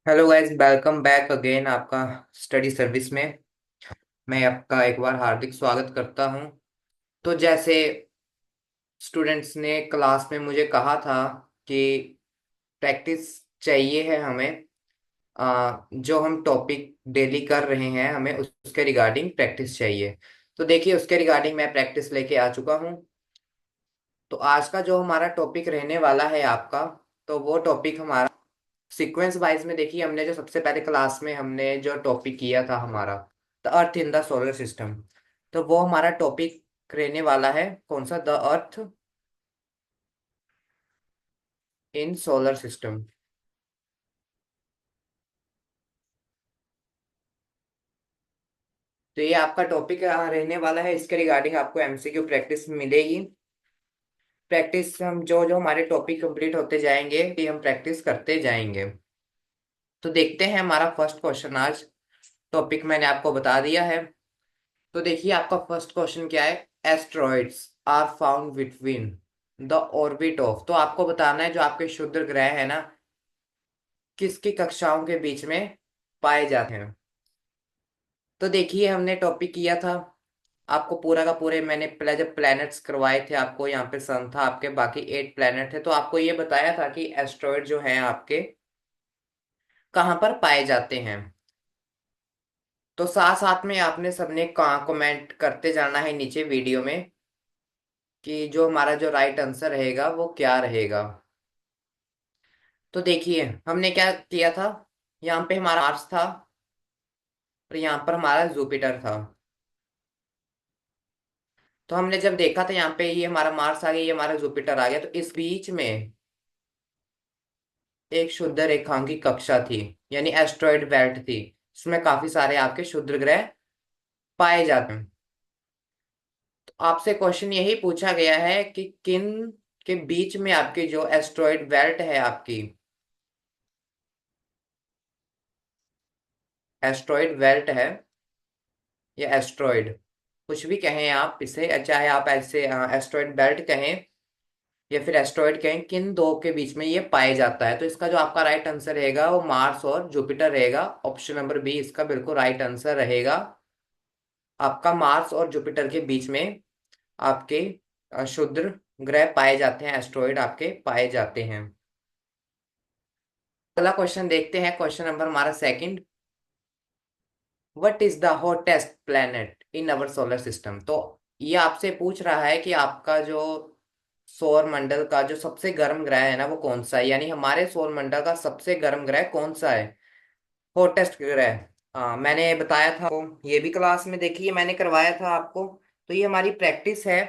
Hello guys, welcome back again आपका study service में। मैं आपका एक बार हार्दिक स्वागत करता हूं। तो जैसे स्टूडेंट्स ने क्लास में मुझे कहा था कि प्रैक्टिस चाहिए है हमें। जो हम टॉपिक डेली कर रहे हैं हमें उसके रिगार्डिंग प्रैक्टिस चाहिए। तो देखिए, उसके रिगार्डिंग मैं प्रैक्टिस लेके आ चुका हूं। तो आज का जो हमारा टॉपिक रहने वाला है आपका, तो वो टॉपिक हमारा सीक्वेंस वाइज में। देखिए, हमने जो सबसे पहले क्लास में हमने जो टॉपिक किया था हमारा the earth in the solar system, तो वो हमारा टॉपिक रहने वाला है कौन सा, the earth in solar system. तो ये आपका टॉपिक रहने वाला है। इसके रिगार्डिंग आपको एमसीक्यू प्रैक्टिस मिलेगी। प्रैक्टिस हम जो जो हमारे टॉपिक कंप्लीट होते जाएंगे कि हम प्रैक्टिस करते जाएंगे। तो देखते हैं हमारा फर्स्ट क्वेश्चन। आज टॉपिक मैंने आपको बता दिया है। तो देखिए, आपका फर्स्ट क्वेश्चन क्या है। Asteroids are found between the orbit of, तो आपको बताना है जो आपके क्षुद्र ग्रह है ना, किसकी कक्षाओं के बीच में पाए जाते हैं। तो देखिए, हमने टॉपिक किया था आपको पूरा का पूरे, मैंने पहले जब प्लैनेट्स करवाए थे आपको, यहाँ पे सन था, आपके बाकी 8 प्लैनेट थे, तो आपको ये बताया था कि एस्ट्रॉइड जो हैं आपके कहाँ पर पाए जाते हैं। तो साथ साथ में आपने सबने कहाँ कमेंट करते जाना है नीचे वीडियो में कि जो हमारा जो राइट आंसर रहेगा वो क्या रहेगा। तो देखिए, हमने क्या किया था। यहाँ पे हमारा मार्स था और यहाँ पर हमारा जुपिटर था। तो हमने जब देखा था यहाँ पे ये हमारा मार्स आ गया, ये हमारा जुपिटर आ गया, तो इस बीच में एक शुद्ध रेखांकी कक्षा थी, यानी एस्ट्रॉयड बेल्ट थी। इसमें काफी सारे आपके शुद्ध ग्रह पाए जाते हैं। तो आपसे क्वेश्चन यही पूछा गया है कि किन के बीच में आपकी जो एस्ट्रॉयड बेल्ट है आपकी, एस्ट्रॉयड बेल्ट है या एस्ट्रॉयड, कुछ भी कहें आप इसे, चाहे आप ऐसे एस्ट्रॉयड बेल्ट कहें या फिर एस्ट्रॉयड कहें, किन दो के बीच में ये पाए जाता है। तो इसका जो आपका राइट आंसर रहेगा वो मार्स और जुपिटर रहेगा। ऑप्शन नंबर बी इसका बिल्कुल राइट आंसर रहेगा। आपका मार्स और जुपिटर के बीच में आपके क्षुद्र ग्रह पाए जाते हैं, एस्ट्रॉयड आपके पाए जाते हैं। अगला क्वेश्चन देखते हैं, क्वेश्चन नंबर हमारा second. What is the hottest planet in our solar system. तो ये आपसे पूछ रहा है कि आपका जो सौर मंडल का जो सबसे गर्म ग्रह है ना वो कौन सा है, यानी हमारे सौर मंडल का सबसे गर्म ग्रह कौन सा है, हॉटेस्ट ग्रह। मैंने बताया था आपको, ये भी क्लास में देखिए मैंने करवाया था आपको। तो ये हमारी प्रैक्टिस है।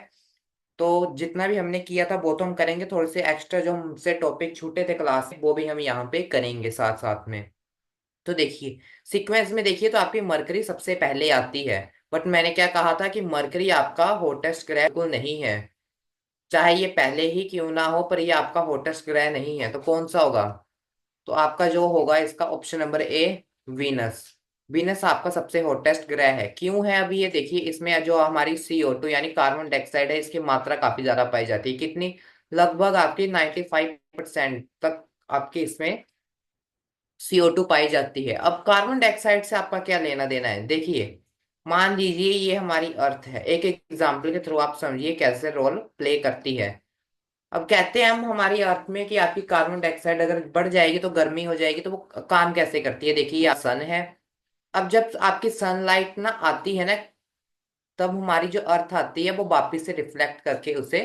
तो जितना भी हमने किया था वो तो हम करेंगे, थोड़े से एक्स्ट्रा जो हमसे टॉपिक छूटे थे क्लास में वो भी हम यहाँ पे करेंगे साथ साथ में। तो देखिए, सीक्वेंस में देखिए तो आपकी मरकरी सबसे पहले आती है। बट मैंने क्या कहा था कि मरकरी आपका हॉटेस्ट ग्रह बिल्कुल नहीं है। चाहे ये पहले ही क्यों ना हो, पर ये आपका हॉटेस्ट ग्रह नहीं है। तो कौन सा होगा। तो आपका जो होगा इसका option number A, Venus. Venus आपका सबसे हॉटेस्ट ग्रह है। क्यों है अभी ये देखिए, इसमें जो हमारी CO2 यानी कार्बन डाइऑक्साइड है, इसकी मात्रा काफी ज्यादा पाई जाती है। कितनी, लगभग आपकी 95% तक आपकी इसमें CO2 पाई जाती है। अब कार्बन डाइऑक्साइड से आपका क्या लेना देना है। देखिए, मान लीजिए ये हमारी अर्थ है, एक एग्जाम्पल के थ्रू आप समझिए कैसे रोल प्ले करती है। अब कहते हैं हम हमारी अर्थ में कि आपकी कार्बन डाइऑक्साइड अगर बढ़ जाएगी तो गर्मी हो जाएगी, तो वो काम कैसे करती है। देखिए, ये सन है। अब जब आपकी सनलाइट ना आती है ना, तब हमारी जो अर्थ आती है वो वापिस से रिफ्लेक्ट करके उसे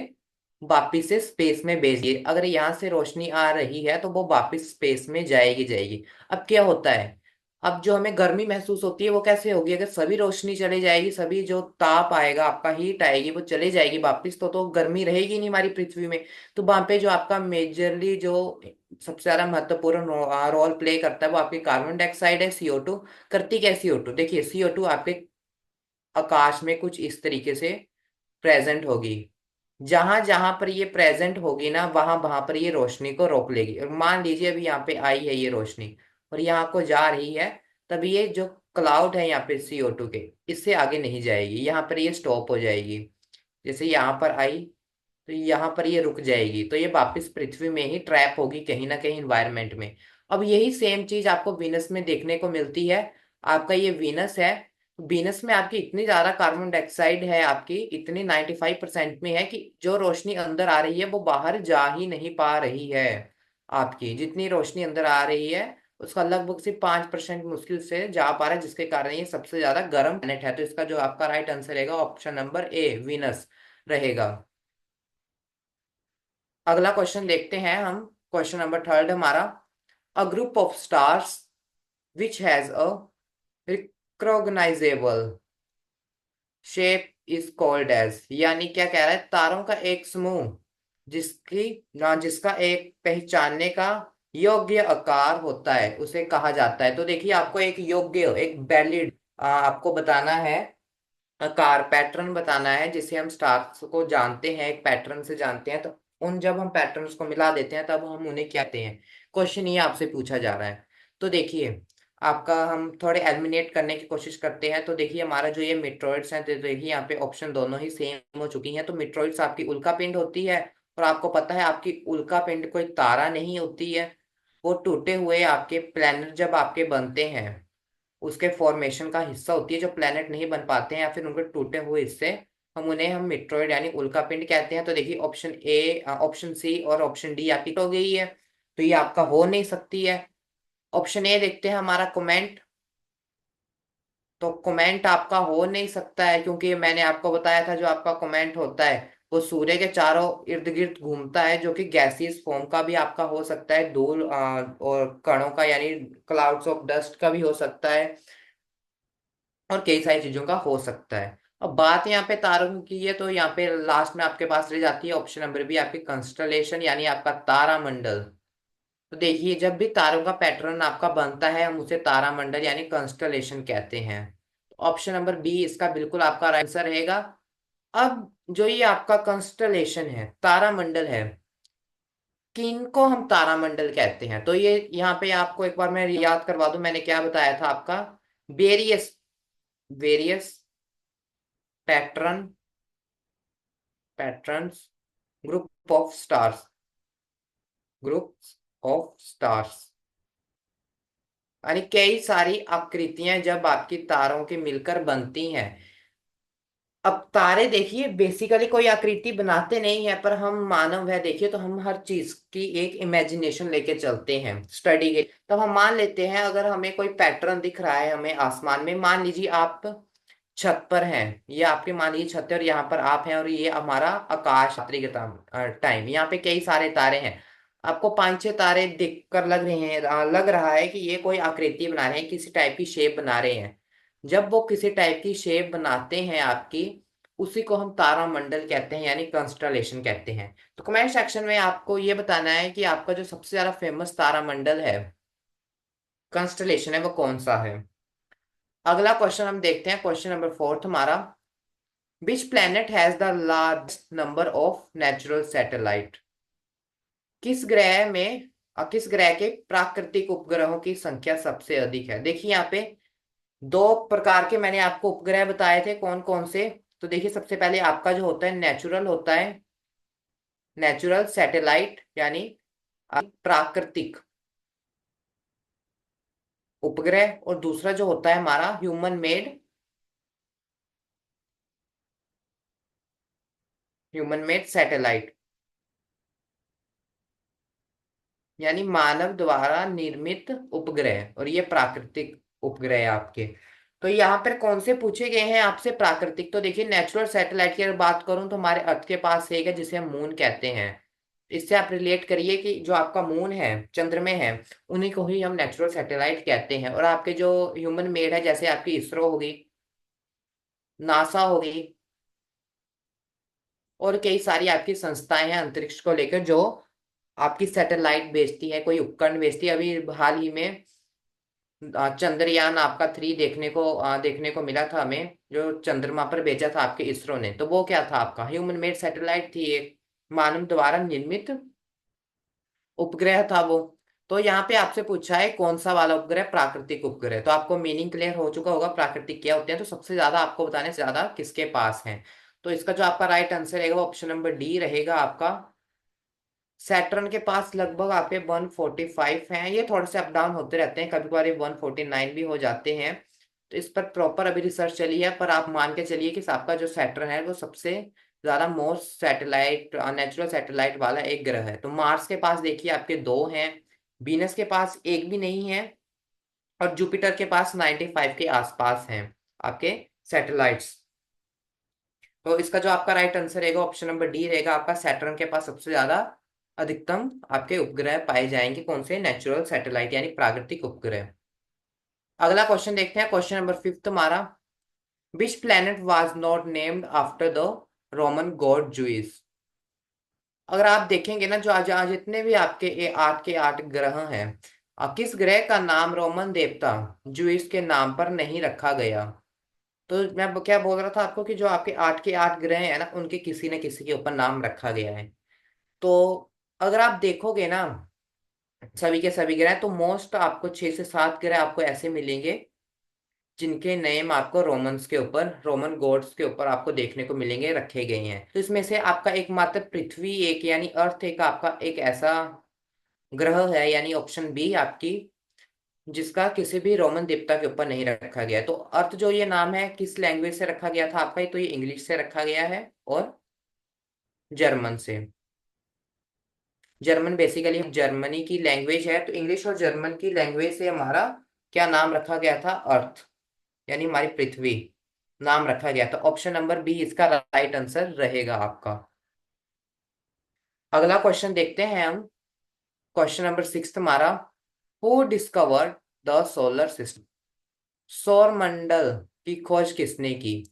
वापिस से स्पेस में भेजिए। अगर यहाँ से रोशनी आ रही है तो वो वापिस स्पेस में जाएगी जाएगी। अब क्या होता है, अब जो हमें गर्मी महसूस होती है वो कैसे होगी, अगर सभी रोशनी चली जाएगी, सभी जो ताप आएगा आपका हीट आएगी वो चले जाएगी वापिस, तो गर्मी रहेगी नहीं हमारी पृथ्वी में। तो वहां पे जो आपका मेजरली जो सबसे ज्यादा महत्वपूर्ण रोल प्ले करता है वो आपकी कार्बन डाइऑक्साइड है, CO2। करती क्या CO2, देखिए CO2 आपके आकाश में कुछ इस तरीके से प्रेजेंट होगी। जहां जहां पर ये प्रेजेंट होगी ना, वहां वहां पर ये रोशनी को रोक लेगी। और मान लीजिए अभी यहाँ पे आई है ये रोशनी और यहाँ को जा रही है, तब ये जो क्लाउड है यहाँ पे CO2 के, इससे आगे नहीं जाएगी, यहाँ पर ये स्टॉप हो जाएगी। जैसे यहाँ पर आई तो यहाँ पर ये रुक जाएगी, तो ये वापस पृथ्वी में ही ट्रैप होगी कहीं ना कहीं इन्वायरमेंट में। अब यही सेम चीज आपको वीनस में देखने को मिलती है। आपका ये वीनस है। वीनस में आपकी इतनी ज्यादा कार्बन डाइऑक्साइड है, आपकी इतनी 95% में है कि जो रोशनी अंदर आ रही है वो बाहर जा ही नहीं पा रही है। आपकी जितनी रोशनी अंदर आ रही है उसका लगभग सिर्फ 5% मुश्किल से जा पा रहा है, जिसके कारण ये सबसे ज्यादा गर्म प्लेनेट है। तो इसका जो आपका राइट आंसर रहेगा ऑप्शन नंबर ए वीनस रहेगा। अगला क्वेश्चन देखते हैं हम। क्वेश्चन नंबर थर्ड हमारा, a group of stars which has a recognisable shape is called as, यानी क्या कह रहा है, तारों का एक समूह जिसकी ना जिसका एक पहचानने का योग्य आकार होता है उसे कहा जाता है। तो देखिए आपको एक योग्य, एक वैलिड आपको बताना है, आकार पैटर्न बताना है जिसे हम स्टार्स को जानते हैं, एक पैटर्न से जानते हैं। तो उन जब हम पैटर्न्स को मिला देते हैं तब हम उन्हें क्या कहते हैं, क्वेश्चन ये आपसे पूछा जा रहा है। तो देखिए आपका हम थोड़े एलिमिनेट करने की कोशिश करते हैं। तो देखिए हमारा जो ये मिट्रॉइड्स हैं, तो देखिए यहाँ पे ऑप्शन दोनों ही सेम हो चुकी हैं। तो मिट्रॉइड्स आपकी उल्का पिंड होती है, और आपको पता है आपकी उल्का पिंड कोई तारा नहीं होती है। वो टूटे हुए आपके प्लैनेट जब आपके बनते हैं उसके फॉर्मेशन का हिस्सा होती है, जो प्लेनेट नहीं बन पाते हैं या फिर उनके टूटे हुए हिस्से, हम मिट्रॉइड यानी उल्का पिंड कहते हैं। तो देखिए ऑप्शन ए, ऑप्शन सी और ऑप्शन डी आपकी हो गई है, तो ये आपका हो नहीं सकती है। ऑप्शन ए देखते हैं हमारा कमेंट। तो कमेंट आपका हो नहीं सकता है, क्योंकि मैंने आपको बताया था जो आपका कमेंट होता है वो सूर्य के चारों इर्द गिर्द घूमता है, जो कि गैसियस फॉर्म का भी आपका हो सकता है, धूल और कणों का यानी क्लाउड्स ऑफ डस्ट का भी हो सकता है, और कई सारी चीजों का हो सकता है। अब बात यहाँ पे तारों की है, तो यहाँ पे लास्ट में आपके पास रह जाती है ऑप्शन नंबर बी आपकी कंस्टलेशन यानी आपका तारामंडल। तो देखिए जब भी तारों का पैटर्न आपका बनता है हम उसे तारामंडल यानी कंस्टलेशन कहते हैं। ऑप्शन नंबर बी इसका बिल्कुल आपका आंसर रहेगा। अब जो ये आपका कंस्टलेशन है, तारामंडल है, किनको हम तारामंडल कहते हैं, तो ये यहाँ पे आपको एक बार मैं याद करवा दूं मैंने क्या बताया था आपका, various various pattern patterns group of stars, groups of stars यानी कई सारी आकृतियां जब आपकी तारों की मिलकर बनती हैं। अब तारे देखिए बेसिकली कोई आकृति बनाते नहीं है, पर हम मानव है देखिए, तो हम हर चीज की एक इमेजिनेशन लेके चलते हैं स्टडी के। तो हम मान लेते हैं अगर हमें कोई पैटर्न दिख रहा है हमें आसमान में, मान लीजिए आप छत पर हैं, ये आपके मान लीजिए छत है और यहाँ पर आप हैं, और ये हमारा आकाश रात्रि का टाइम, यहाँ पे कई सारे तारे हैं। आपको 5-6 तारे दिख कर लग रहे हैं, लग रहा है कि ये कोई आकृति बना रहे हैं, किसी टाइप की शेप बना रहे हैं। जब वो किसी टाइप की शेप बनाते हैं आपकी, उसी को हम तारामंडल कहते हैं यानी कंस्टलेशन कहते हैं। तो कमेंट सेक्शन में आपको ये बताना है कि आपका जो सबसे ज्यादा फेमस तारामंडल है, कंस्टलेशन है, वो कौन सा है। अगला क्वेश्चन हम देखते हैं, क्वेश्चन नंबर फोर्थ हमारा, which planet has the largest number of natural satellite, किस ग्रह में किस ग्रह के प्राकृतिक उपग्रहों की संख्या सबसे अधिक है। देखिए यहाँ पे दो प्रकार के मैंने आपको उपग्रह बताए थे, कौन कौन से। तो देखिए सबसे पहले आपका जो होता है नेचुरल होता है, नेचुरल सैटेलाइट यानी प्राकृतिक उपग्रह, और दूसरा जो होता है हमारा human made, human made satellite यानी मानव द्वारा निर्मित उपग्रह, और ये प्राकृतिक उपग्रह है आपके। तो यहाँ पर कौन से पूछे गए हैं आपसे, प्राकृतिक। तो देखिए नेचुरल सैटेलाइट की अगर बात करूं तो हमारे अर्थ के पास एक है जिसे हम मून कहते हैं। इससे आप रिलेट करिए कि जो आपका मून है, चंद्र में है, उन्हीं को ही हम नेचुरल सैटेलाइट कहते हैं। और आपके जो ह्यूमन मेड है, जैसे आपकी इसरो होगी, नासा होगी, और कई सारी आपकी संस्थाएं हैं अंतरिक्ष को लेकर जो आपकी सैटेलाइट भेजती है, कोई उपकरण भेजती है। अभी हाल ही में चंद्रयान आपका 3 देखने को मिला था हमें, जो चंद्रमा पर भेजा था आपके इसरो ने। तो वो क्या था, आपका ह्यूमन मेड सैटेलाइट थी, एक मानव द्वारा निर्मित उपग्रह था वो। तो यहाँ पे आपसे पूछा है कौन सा वाला उपग्रह, प्राकृतिक उपग्रह। तो आपको मीनिंग क्लियर हो चुका होगा प्राकृतिक क्या होते हैं। तो सबसे ज्यादा आपको बताने से ज्यादा किसके पास है, तो इसका जो आपका राइट आंसर रहेगा ऑप्शन नंबर डी रहेगा आपका, सैटर्न के पास लगभग आपके 145 हैं, ये थोड़े से अप डाउन होते रहते हैं, कभी कभार ये 149 भी हो जाते हैं। तो इस पर प्रॉपर अभी रिसर्च चली है, पर आप मान के चलिए कि आपका जो सैटर्न है वो सबसे ज्यादा मोस्ट सैटेलाइट नेचुरल सैटेलाइट वाला एक ग्रह है। तो मार्स के पास देखिए आपके दो हैं, वीनस के पास एक भी नहीं है, और जुपिटर के पास 95 के आसपास हैं आपके सैटेलाइट्स। तो इसका जो आपका राइट आंसर रहेगा ऑप्शन नंबर डी रहेगा आपका, सैटर्न के पास सबसे ज्यादा अधिकतम आपके उपग्रह पाए जाएंगे, कौन से, नेचुरल सैटेलाइट यानी प्राकृतिक उपग्रह। अगला क्वेश्चन देखते हैं, क्वेश्चन नंबर फिफ्थ हमारा, which planet was not named after the Roman god Zeus. अगर आप देखेंगे ना, जो आज आज जितने भी आपके आठ के आठ ग्रह हैं, किस ग्रह का नाम रोमन देवता जूइस के नाम पर नहीं रखा गया। तो मैं क्या बोल रहा था आपको कि जो आपके आठ के आठ ग्रह हैं ना, उनके किसी न किसी के ऊपर नाम रखा गया है। तो अगर आप देखोगे ना सभी के सभी ग्रह, तो मोस्ट आपको 6 से 7 ग्रह आपको ऐसे मिलेंगे जिनके नेम आपको रोमन्स के ऊपर, रोमन गॉड्स के ऊपर आपको देखने को मिलेंगे, रखे गए हैं। तो इसमें से आपका एकमात्र पृथ्वी एक यानी अर्थ एक आपका एक ऐसा ग्रह है, यानी ऑप्शन बी आपकी, जिसका किसी भी रोमन देवता के ऊपर नहीं रखा गया है। तो अर्थ जो ये नाम है किस लैंग्वेज से रखा गया था आपका, तो ये इंग्लिश से रखा गया है और जर्मन से। जर्मन बेसिकली जर्मनी की लैंग्वेज है, तो इंग्लिश और जर्मन की लैंग्वेज से हमारा क्या नाम रखा गया था, अर्थ यानी हमारी पृथ्वी नाम रखा गया था। ऑप्शन नंबर बी इसका राइट आंसर रहेगा आपका। अगला क्वेश्चन देखते हैं हम, क्वेश्चन नंबर सिक्स हमारा, who discovered the solar system. सौर मंडल की खोज किसने की।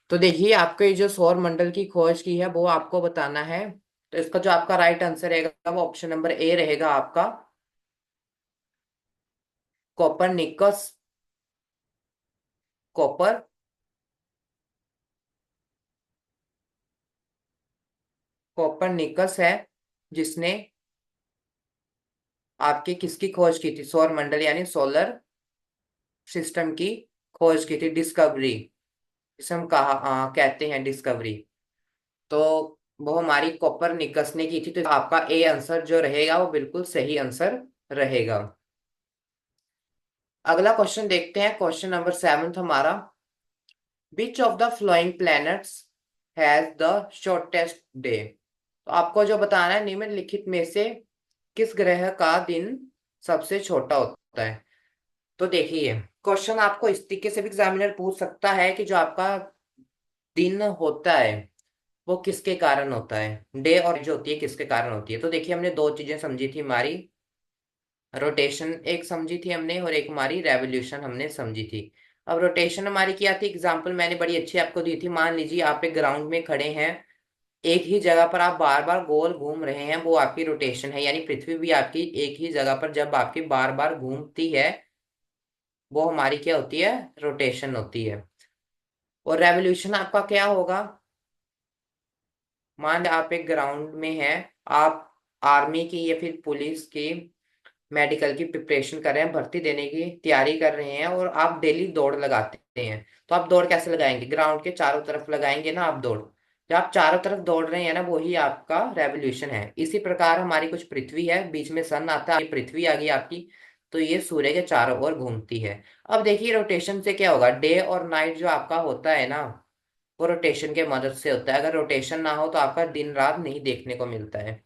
तो देखिए आपको ये जो सौर मंडल की खोज की है वो आपको बताना है। तो इसका जो आपका राइट आंसर रहेगा वो ऑप्शन नंबर ए रहेगा आपका, कोपरनिकस। कॉपर कोपरनिकस है जिसने आपकी किसकी खोज की थी, सौर मंडल यानी सोलर सिस्टम की खोज की थी, डिस्कवरी जिसे हम कहते हैं डिस्कवरी। तो वो हमारी कोपरनिकस ने की थी, तो आपका ए आंसर जो रहेगा वो बिल्कुल सही आंसर रहेगा। अगला क्वेश्चन देखते हैं, क्वेश्चन नंबर सेवंथ हमारा, which of the flowing planets has the shortest day. तो आपको जो बताना है, निम्नलिखित में से किस ग्रह का दिन सबसे छोटा होता है। तो देखिए क्वेश्चन आपको इस तरीके से भी एग्जामिनर पूछ सकता है कि जो आपका दिन होता है वो किसके कारण होता है, डे और जो होती है किसके कारण होती है। तो देखिए हमने दो चीजें समझी थी, हमारी रोटेशन एक समझी थी हमने, और एक हमारी रेवोल्यूशन हमने समझी थी। अब रोटेशन हमारी क्या थी, एग्जांपल मैंने बड़ी अच्छी आपको दी थी, मान लीजिए आप एक ग्राउंड में खड़े हैं, एक ही जगह पर आप बार बार गोल घूम रहे हैं, वो आपकी रोटेशन है, यानी पृथ्वी भी आपकी एक ही जगह पर जब आपकी बार बार घूमती है वो हमारी क्या होती है, रोटेशन होती है। और रेवोल्यूशन आपका क्या होगा, मान लीजिए आप एक ग्राउंड में हैं, आप आर्मी की या फिर पुलिस की, मेडिकल की प्रिपरेशन कर रहे हैं, भर्ती देने की तैयारी कर रहे हैं, और आप डेली दौड़ लगाते हैं। तो आप दौड़ कैसे लगाएंगे, ग्राउंड के चारों तरफ लगाएंगे ना आप दौड़। जब आप चारों तरफ दौड़ रहे हैं ना, वही आपका रेवोल्यूशन है। इसी प्रकार हमारी कुछ पृथ्वी है, बीच में सन आता है, ये पृथ्वी आ गई आपकी, तो ये सूर्य के चारों ओर घूमती है। अब देखिए रोटेशन से क्या होगा, डे और नाइट जो आपका होता है ना, वो रोटेशन के मदद से होता है। अगर रोटेशन ना हो तो आपका दिन रात नहीं देखने को मिलता है।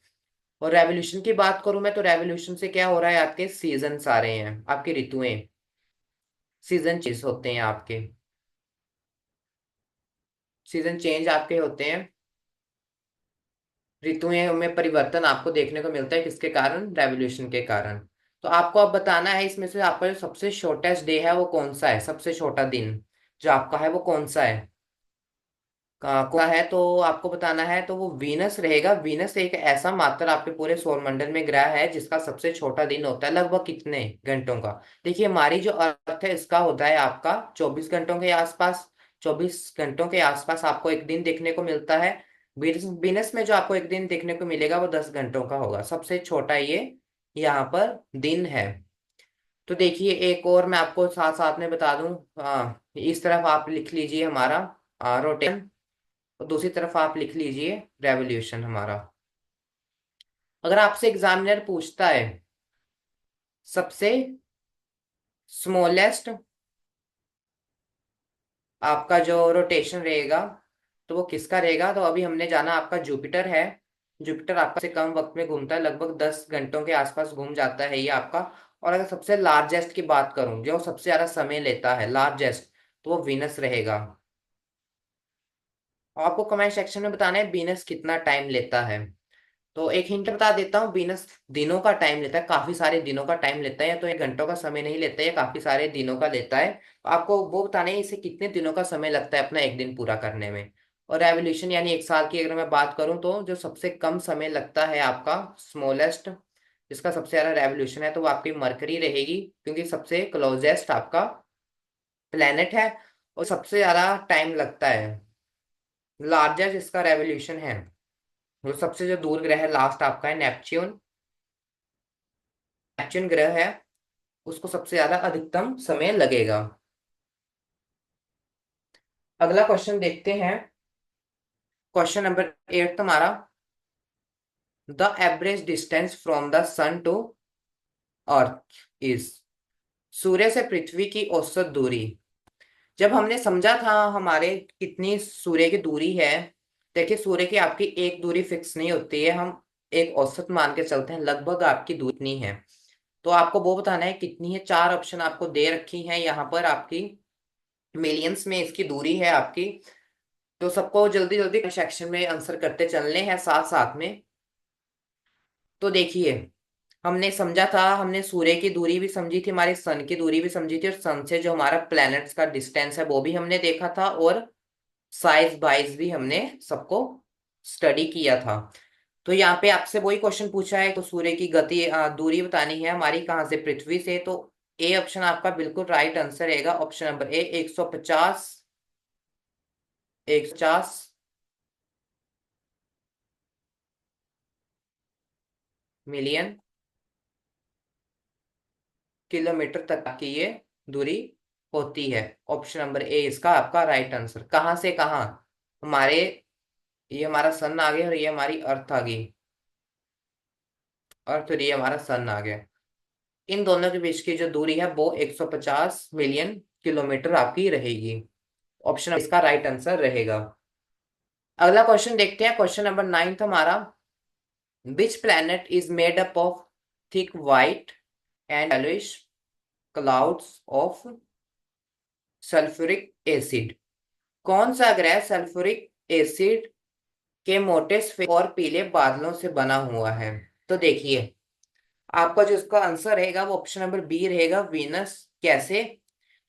और रेवोल्यूशन की बात करूं मैं, तो रेवोल्यूशन से क्या हो रहा है, आपके सीजन आ रहे हैं, आपकी ऋतुएं, सीजन चेंज होते हैं आपके, सीजन चेंज आपके होते हैं, ऋतुएं में परिवर्तन आपको देखने को मिलता है, किसके कारण, रेवोल्यूशन के कारण। तो आपको अब बताना है इसमें से आपका जो सबसे शॉर्टेस्ट डे है वो कौन सा है, सबसे छोटा दिन जो आपका है वो कौन सा है, कौन सा है। तो आपको बताना है, तो वो वीनस रहेगा। वीनस एक ऐसा मात्र आपके पूरे सौरमंडल में ग्रह है जिसका सबसे छोटा दिन होता है, लगभग कितने घंटों का। देखिए हमारी जो अर्थ है इसका होता है आपका 24 घंटों के आसपास, 24 घंटों के आसपास आपको एक दिन देखने को मिलता है। वीनस में जो आपको एक दिन देखने को मिलेगा वो 10 घंटों का होगा, सबसे छोटा ये यहाँ पर दिन है। तो देखिए एक और मैं आपको साथ साथ में बता दूं, इस तरफ आप लिख लीजिए हमारा रोटेशन, और दूसरी तरफ आप लिख लीजिए रेवोल्यूशन हमारा। अगर आपसे एग्जामिनर पूछता है सबसे स्मॉलेस्ट आपका जो रोटेशन रहेगा तो वो किसका रहेगा, तो अभी हमने जाना आपका जुपिटर है। जुपिटर आपका से कम वक्त में घूमता है, लगभग 10 घंटों के आसपास घूम जाता है ये आपका। और अगर सबसे लार्जेस्ट की बात करूं जो सबसे ज्यादा समय लेता है लार्जेस्ट, तो वो वीनस रहेगा। आपको कमेंट सेक्शन में बताना है वीनस कितना टाइम लेता है। तो एक हिंट बता देता हूँ, वीनस दिनों का टाइम लेता है, काफी सारे दिनों का टाइम लेता है, या तो 1 घंटों का समय नहीं लेता है, या काफी सारे दिनों का लेता है। तो आपको वो बताना है इसे कितने दिनों का समय लगता है अपना एक दिन पूरा करने में। और रेवोल्यूशन यानी 1 साल की अगर मैं बात करूं तो जो सबसे कम समय लगता है आपका स्मॉलेस्ट, जिसका सबसे ज्यादा रेवोल्यूशन है, तो वो आपकी मरकरी रहेगी, क्योंकि सबसे क्लोजेस्ट आपका प्लेनेट है और सबसे ज्यादा टाइम लगता है। लार्जेस्ट इसका रेवोल्यूशन है। वो सबसे जो दूर ग्रह लास्ट आपका है नेपच्यून। नेपच्यून ग्रह है, उसको सबसे ज्यादा अधिकतम समय लगेगा। अगला क्वेश्चन देखते हैं। क्वेश्चन नंबर 8 तुम्हारा, the average distance from the sun to earth is. सूर्य से पृथ्वी की औसत दूरी। जब हमने समझा था हमारे कितनी सूर्य की दूरी है, देखिए सूर्य की आपकी एक दूरी फिक्स नहीं होती है, हम एक औसत मान के चलते हैं, लगभग आपकी दूरी कितनी है। तो आपको वो बताना है कितनी है। 4 ऑप्शन आपको दे रखी हैं यहाँ पर आपकी, मिलियंस में इसकी दूरी है आपकी। तो सबको जल्दी जल्दी सेक्शन में आंसर करते चलने हैं साथ साथ में। तो देखिए, हमने समझा था, हमने सूर्य की दूरी भी समझी थी, हमारी सन की दूरी भी समझी थी, और सन से जो हमारा प्लैनेट्स का डिस्टेंस है वो भी हमने देखा था, और साइज वाइज भी हमने सबको स्टडी किया था। तो यहाँ पे आपसे वही क्वेश्चन पूछा है, तो सूर्य की गति दूरी बतानी है हमारी कहाँ से, पृथ्वी से। तो ए ऑप्शन आपका बिल्कुल राइट आंसर रहेगा, option number A 150। 150 million kilometre तक की ये दूरी होती है। ऑप्शन नंबर ए इसका आपका राइट आंसर। कहाँ से कहाँ, हमारे ये हमारा सन आ गया और ये हमारी अर्थ आ गई, अर्थ और ये हमारा सन आ गया। इन दोनों के बीच की जो दूरी है वो 150 मिलियन किलोमीटर आपकी रहेगी। ऑप्शन इसका राइट आंसर रहेगा। अगला क्वेश्चन देखते हैं, क्वेश्चन नंबर 9 हमारा, which planet is made up of thick white and yellowish clouds of sulphuric acid. कौन सा ग्रह सल्फ्यूरिक एसिड के मोटे सफेद और पीले बादलों से बना हुआ है। तो देखिए, आपका जो इसका आंसर रहेगा वो ऑप्शन नंबर बी रहेगा, वीनस। कैसे,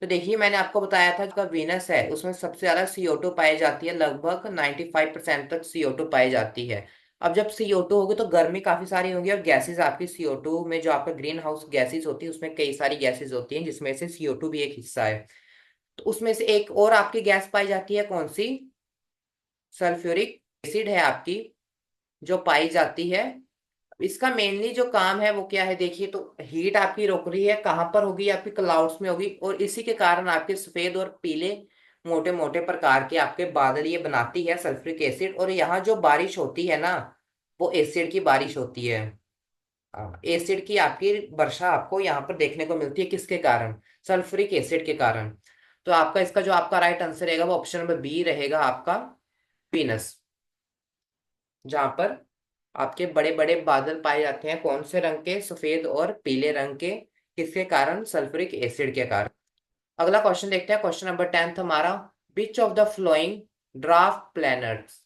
तो देखिए मैंने आपको बताया था जो वीनस है उसमें सबसे ज्यादा CO2 पाई जाती है, लगभग 95% तक CO2 पाई जाती है। अब जब CO2 होगी तो गर्मी काफी सारी होगी, और गैसेस आपकी CO2 में जो आपका ग्रीन हाउस गैसेस होती है उसमें कई सारी गैसेस होती हैं, जिसमें से CO2 भी एक हिस्सा है। तो उसमें से एक और आपकी गैस पाई जाती है, कौन सी, सल्फ्यूरिक एसिड है आपकी जो पाई जाती है। इसका मेनली जो काम है वो क्या है, देखिए तो हीट आपकी रोक रही है, कहाँ पर होगी, आपकी क्लाउड्स में होगी, और इसी के कारण आपके सफेद और पीले मोटे मोटे प्रकार के आपके बादल ये बनाती है सल्फ्यूरिक एसिड। और यहाँ जो बारिश होती है ना, वो एसिड की बारिश होती है। एसिड की आपकी वर्षा आपको यहाँ पर देखने को मिलती है, किसके कारण, सल्फ्यूरिक एसिड के कारण। तो आपका इसका जो आपका राइट आंसर रहेगा वो ऑप्शन नंबर बी रहेगा आपका, वीनस। जहां पर आपके बड़े बड़े बादल पाए जाते हैं, कौन से रंग के, सफेद और पीले रंग के, किसके कारण, सल्फ्यूरिक एसिड के कारण। अगला क्वेश्चन देखते हैं, क्वेश्चन नंबर 10 हमारा, which of the flowing draft planets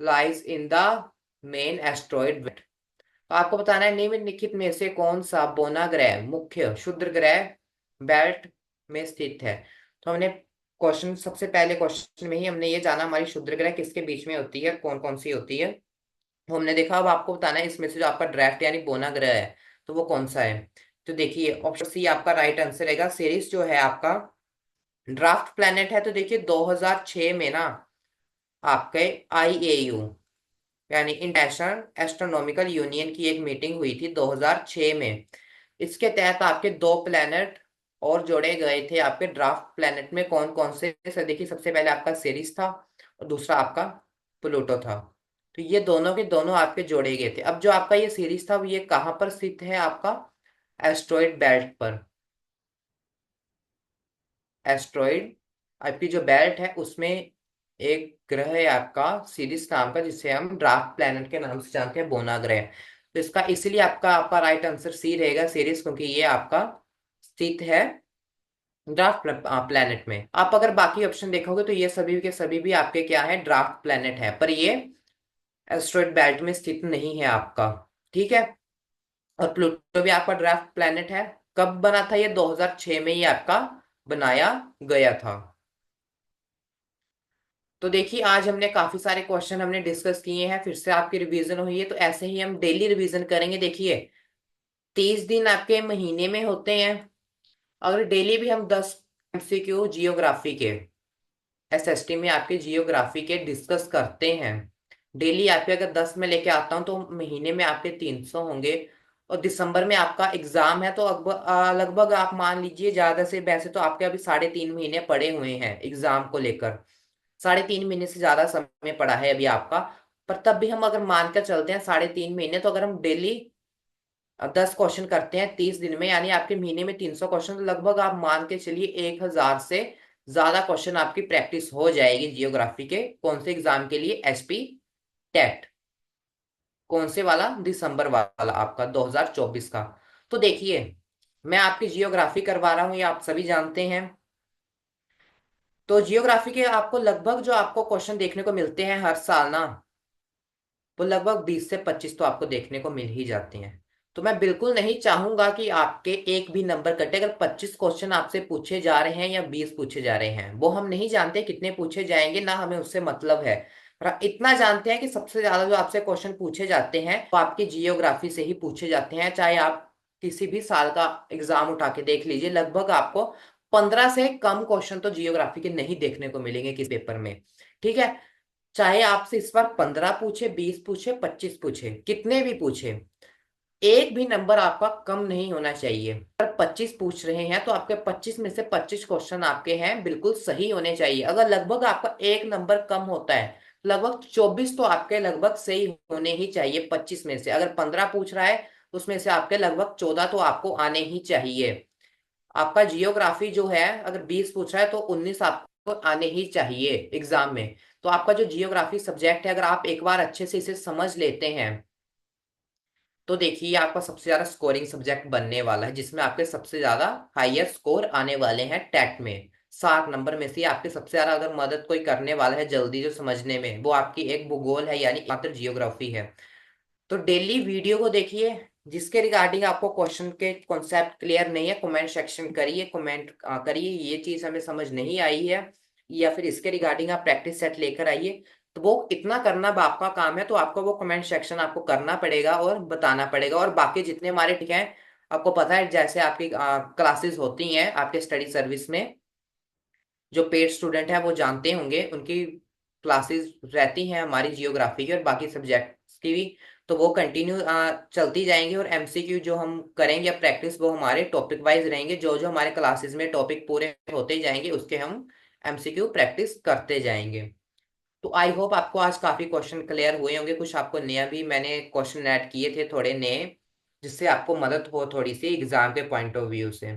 lies in the main asteroid belt. तो आपको बताना है निम्नलिखित में से कौन सा बोना ग्रह मुख्य क्षुद्र ग्रह बेल्ट में स्थित है। तो हमने क्वेश्चन सबसे पहले क्वेश्चन में ही हमने ये जाना हमारी क्षुद्र ग्रह किसके बीच में होती है, कौन कौन सी होती है, तो हमने देखा। अब आपको बताना है इसमें से जो आपका ड्राफ्ट यानी बोना ग्रह है तो वो कौन सा है। तो देखिए ऑप्शन सी आपका राइट आंसर रहेगा, सीरीज जो है आपका ड्राफ्ट प्लेनेट है। तो देखिए 2006 में ना आपके IAU यानी इंटरनेशनल एस्ट्रोनॉमिकल यूनियन की एक मीटिंग हुई थी 2006 में। इसके तहत आपके 2 प्लेनेट और जोड़े गए थे आपके ड्राफ्ट प्लेनेट में, कौन कौन से, देखिए सबसे पहले आपका सीरीज था और दूसरा आपका प्लूटो था। तो ये दोनों के दोनों आपके जोड़े गए थे। अब जो आपका ये सीरीज था वो ये कहाँ पर स्थित है आपका? एस्ट्रॉइड बेल्ट पर। एस्ट्रॉइड आपकी जो बेल्ट है उसमें एक ग्रह है आपका सीरिस नाम का, जिसे हम ड्राफ्ट प्लैनेट के नाम से जानते हैं, बोना ग्रह। तो इसका इसलिए आपका आपका राइट आंसर सी रहेगा, सीरिस, क्योंकि ये आपका स्थित है ड्राफ्ट प्लैनेट में। आप अगर बाकी ऑप्शन देखोगे तो ये सभी के सभी भी आपके क्या है, ड्राफ्ट प्लैनेट है, पर ये एस्ट्रॉइड बेल्ट में स्थित नहीं है आपका। ठीक है। और प्लूटो भी आपका ड्राफ्ट प्लैनेट है। कब बना था ये? 2006 में ये आपका बनाया गया था। तो देखिए आज हमने काफी सारे क्वेश्चन हमने डिस्कस किए हैं, फिर से आपकी रिवीजन हुई है, तो ऐसे ही हम डेली रिवीजन करेंगे। देखिए 30 दिन आपके महीने में होते हैं। अगर डेली भी हम 10 MCQ जियोग्राफी के, एसएसटी में आपके जियोग्राफी के डिस्कस करते हैं, डेली आपके अगर 10 में लेके आता हूँ तो महीने में आपके 300 होंगे। और दिसंबर में आपका एग्जाम है, तो लगभग आप मान लीजिए, ज्यादा से वैसे तो आपके अभी 3.5 महीने पड़े हुए हैं एग्जाम को लेकर। 3.5 महीने से ज्यादा समय पड़ा है अभी आपका। पर तब भी हम अगर मानकर चलते हैं 3.5 महीने, तो अगर हम डेली 10 क्वेश्चन करते हैं 30 दिन में, यानी आपके महीने में 300 क्वेश्चन, तो लगभग आप मान के चलिए 1,000 से ज्यादा क्वेश्चन आपकी प्रैक्टिस हो जाएगी जियोग्राफी के। कौन से एग्जाम के लिए? SP TET. कौन से वाला? दिसंबर वाला आपका 2024 का। तो देखिए मैं आपकी जियोग्राफी करवा रहा हूँ, ये आप सभी जानते हैं। तो जियोग्राफी के आपको लगभग जो आपको क्वेश्चन देखने को मिलते हैं हर साल ना, वो लगभग 20 से 25 तो आपको देखने को मिल ही जाते हैं। तो मैं बिल्कुल नहीं चाहूंगा कि आपके एक भी नंबर कटे। अगर 25 क्वेश्चन आपसे पूछे जा रहे हैं या 20 पूछे जा रहे हैं, वो हम नहीं जानते कितने पूछे जाएंगे, ना हमें उससे मतलब है। पर इतना जानते हैं कि सबसे ज्यादा जो आपसे क्वेश्चन पूछे जाते हैं वो आपकी जियोग्राफी से ही पूछे जाते हैं। चाहे आप किसी भी साल का एग्जाम उठा के देख लीजिए, लगभग आपको 15 से कम क्वेश्चन तो जियोग्राफी के नहीं देखने को मिलेंगे किस पेपर में। ठीक है। चाहे आपसे इस बार 15 पूछे, 20 पूछे, 25 पूछे, कितने भी पूछे, एक भी नंबर आपका कम नहीं होना चाहिए। अगर 25 पूछ रहे हैं तो आपके 25 में से 25 क्वेश्चन आपके हैं बिल्कुल सही होने चाहिए। अगर लगभग आपका एक नंबर कम होता है, लगभग 24 तो आपके लगभग सही होने ही चाहिए 25 में से। अगर 15 पूछ रहा है तो उसमें से आपके लगभग 14 तो आपको आने ही चाहिए। आपका जियोग्राफी जो है अगर 20 पूछ रहा है तो 19 आपको आने ही चाहिए एग्जाम में। तो आपका जो जियोग्राफी सब्जेक्ट है, अगर आप एक बार अच्छे से इसे समझ लेते हैं, तो देखिए आपका सबसे ज्यादा स्कोरिंग सब्जेक्ट बनने वाला है, जिसमें आपके सबसे ज्यादा हाईएस्ट स्कोर आने वाले हैं टेट में। 60 नंबर में से आपके सबसे ज्यादा अगर मदद कोई करने वाला है जल्दी जो समझने में, वो आपकी एक भूगोल है, यानी मात्र जियोग्राफी है। तो डेली वीडियो को देखिए। जिसके रिगार्डिंग आपको क्वेश्चन के कॉन्सेप्ट क्लियर नहीं है, कमेंट सेक्शन करिए, कमेंट करिए ये चीज हमें समझ नहीं आई है, या फिर इसके रिगार्डिंग आप प्रैक्टिस सेट लेकर आइए। तो वो इतना करना अब आपका काम है, तो आपको वो कमेंट सेक्शन आपको करना पड़ेगा और बताना पड़ेगा। और बाकी जितने हमारे ठीक है, आपको पता है जैसे आपकी क्लासेस होती हैं आपके स्टडी सर्विस में, जो पेड स्टूडेंट है वो जानते होंगे, उनकी क्लासेस रहती हैं हमारी जियोग्राफी की और बाकी सब्जेक्ट्स की भी। तो वो कंटिन्यू चलती जाएंगी, और एमसीक्यू जो हम करेंगे प्रैक्टिस, वो हमारे टॉपिक वाइज रहेंगे। जो जो हमारे क्लासेस में टॉपिक पूरे होते जाएंगे उसके हम एमसीक्यू प्रैक्टिस करते जाएंगे। तो आई होप आपको आज काफी क्वेश्चन क्लियर हुए होंगे। कुछ आपको नया भी मैंने क्वेश्चन ऐड किए थे, थोड़े नए, जिससे आपको मदद हो थोड़ी सी एग्जाम के पॉइंट ऑफ व्यू से।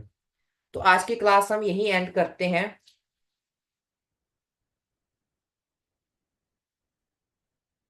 तो आज की क्लास हम यही एंड करते हैं।